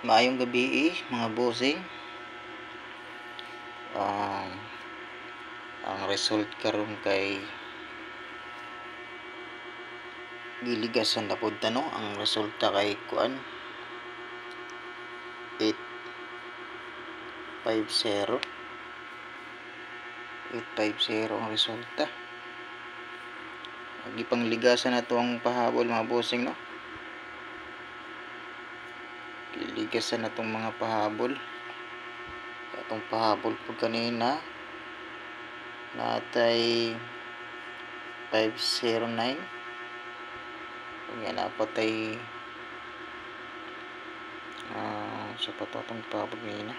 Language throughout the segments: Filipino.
Maayong gabi mga bossing. Ang result karon kay giligasan na pud no. Ang resulta kay kuan 850 ang resulta. Gipangligasan na to ang pahabol mga bossing no. Giligasan na tong mga pahabol. Atong pahabol po kanina natay 509. Yan napatay sa patotong pahabol kanina.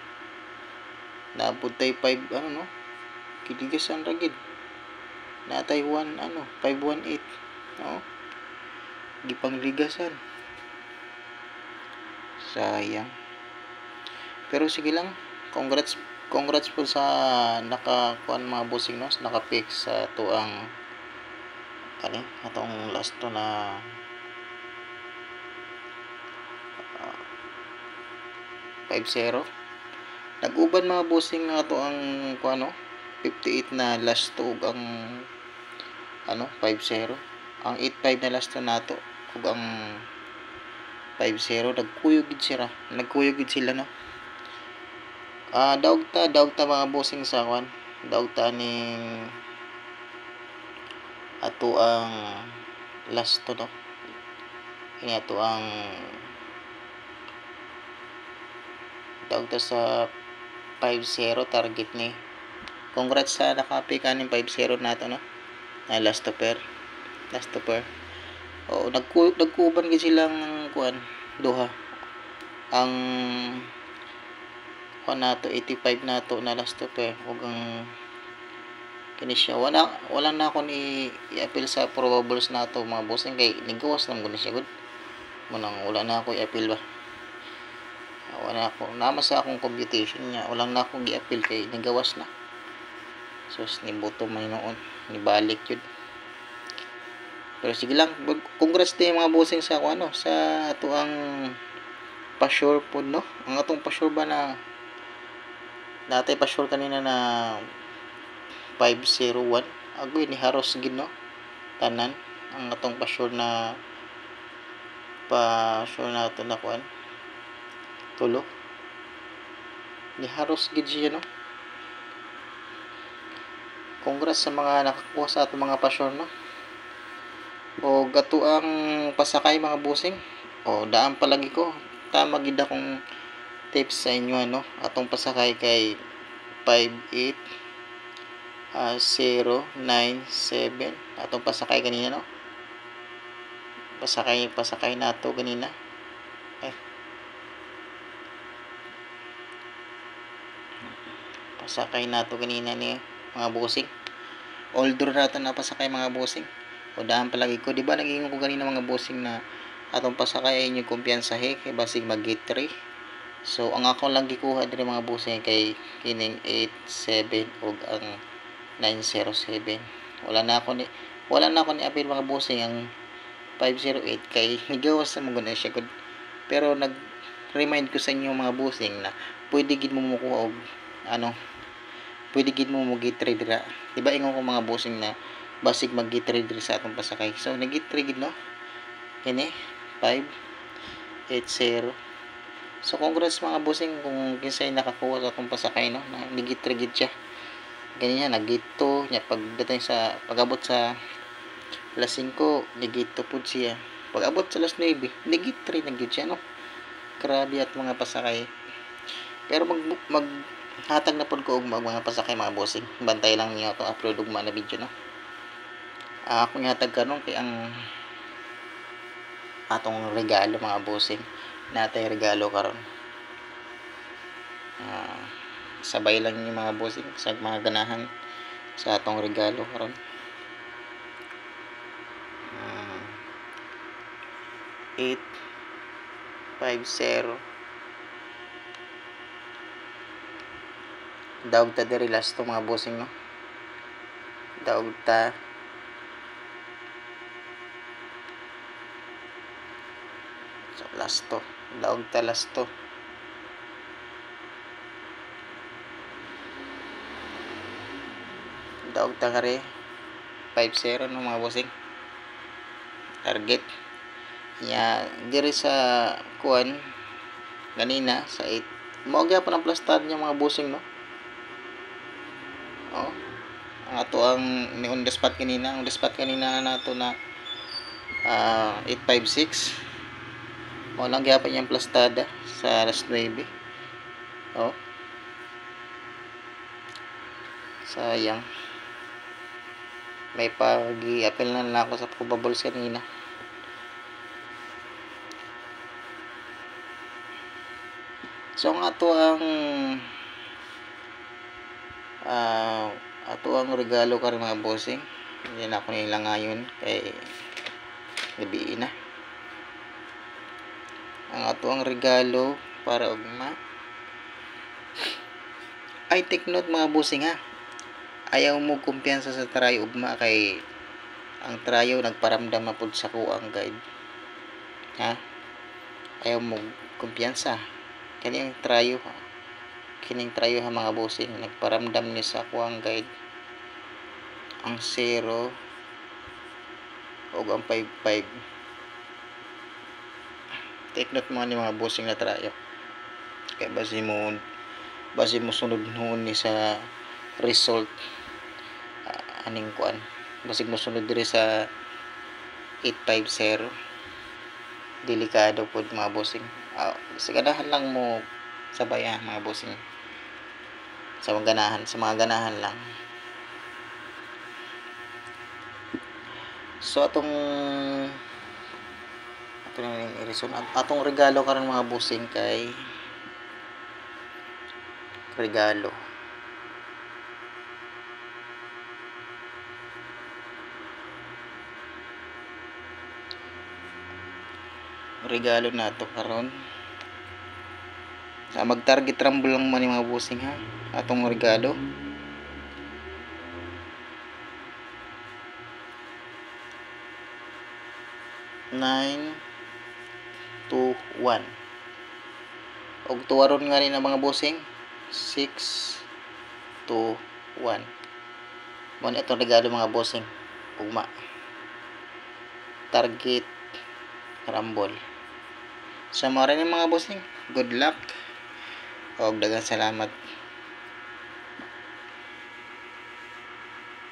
Naputay 5 no. Giligasan ra gid. Natay 518 no. Gipangligasan. Sayang. Pero sige lang. Congrats po sa nakakuan mga bossing no, naka-pick sa tuang atong last to na 50. Nag-uban mga bossing na to ang kuan no, 58 na last to ug ang 50. Ang 85 na last to nato ug ang 50 nagkuyog gid sila no. Daugta mga bossing sa kwan. Daugta ning ato ang last to no. Ini ato ang daugta sa 50 target ni. Congrats sa nakapi kaning 50 nato no. Na last to pair. Oo, nagkuban gid silang kuan duha. Ang nato 85 nato na last to pair ug ang kini siya wala na ako i-appeal sa probables nato mga bossing kay nigawas lang gud siya gud. Munang wala na ako i-appeal ba. Wala ako nama sa akong computation niya, wala na ako gi-appeal kay nigawas na. So ni boto man noon, ni balik yun. Pero sige lang, congrats din mga bossing sa sa ato ang pa-sure po no. Ang atong pa-sure ba na natay pa-sure kanina na 501. Agoy ni haros gid no. Tanan ang atong pa-sure nato na kuan. Tulo. Ni haros gid siya no. Congrats sa mga nakakuha sa atong mga pa-sure no. O gato ang pasakay mga bossing. O daan palagi ko. Tama gid akong tips sa inyo ano. Atong pasakay kay 58097 atong pasakay kanina no. Pasakay nato kanina. Pasakay nato kanina ni mga bossing. Older nato na pasakay mga bossing. O daan palagi ko, di ba naging ko kanina mga bossing na atong pasakay ay inyo kumpiyansa kay basig mag-gate 3. So ang ako lang gikuha diri mga bossing kay kining 87 ug ang 907. Wala na ako ni appeal mga bossing ang 508 kay nigawas sa mga siya gud. Pero nag-remind ko sa inyo mga bossing na pwede gid mo makuha og pwede gid mo gate 3 dira. Di ba ingon ko mga bossing na basig mag-gate 3 diri sa atong pasakay. So nag-gate 3 gid no. Kini 580. So congrats mga bossing kung kinsay nakakuha sa atong pasakay no. Nag-gate 3 gid siya. Ganyan nag-gate 2 nya pagdating sa pag-abot sa alas 5 nag-gate 2 pud siya. Pag-abot sa alas 9 nag-gate 3 na gid siya no. Grabe at mga pasakay. Pero hatag na pud ko og mga pasakay mga bossing. Bantay lang niyo atong upload ug na video no. Ako hatag karon kay ang atong regalo mga bossing. Natay regalo karon. Sabay lang niyo mga bossing sa mga ganahan sa atong regalo karon. Uh, 850 daugta diri last to mga bossing no. Daugta so last to daog tangare 5-0 no mga bossing. Target nya diri sa kuan ganina sa 8 mao gyapon ang plastad niya mga bossing no. Oh, ang ato ang ni on the spot kanina, nato na 856 mao lang gyapon yung plastada sa alas 9. Oh, sayang, may pag-i-apel na lang ako sa probables kanina. So ang ato ang regalo karon mga bossing, hindi na ako nila ngayon kay gabi na. Ang ato ang regalo para ugma ay take note mga bossing ha. Ayaw mo kumpiyansa sa trayo ugma kay ang trayo nagparamdam na pud sa kuang guide. Ha? Ayaw mo kumpiyansa. Kining trayo ha mga bossing nagparamdam ni sa kuang guide. Ang 0 ug ang 55. Take note mo ni mga bossing na trayo. Kay base mo sunod noon ni sa result aning kuan. Basig mo sunod diri sa 850. Delikado pod mga bossing. Sigadahan lang mo sabay mga bossing. Sa mga ganahan lang. So atong regalo karon mga bossing kay regalo nato karon mag target rumble lang mo ni mga bossing ha. Atong regalo 921 og tuwaron nga rin ang mga bossing 621 mo na itong regalo mga bossing ugma target rumble. So mo rin mga bossing, good luck og daghang salamat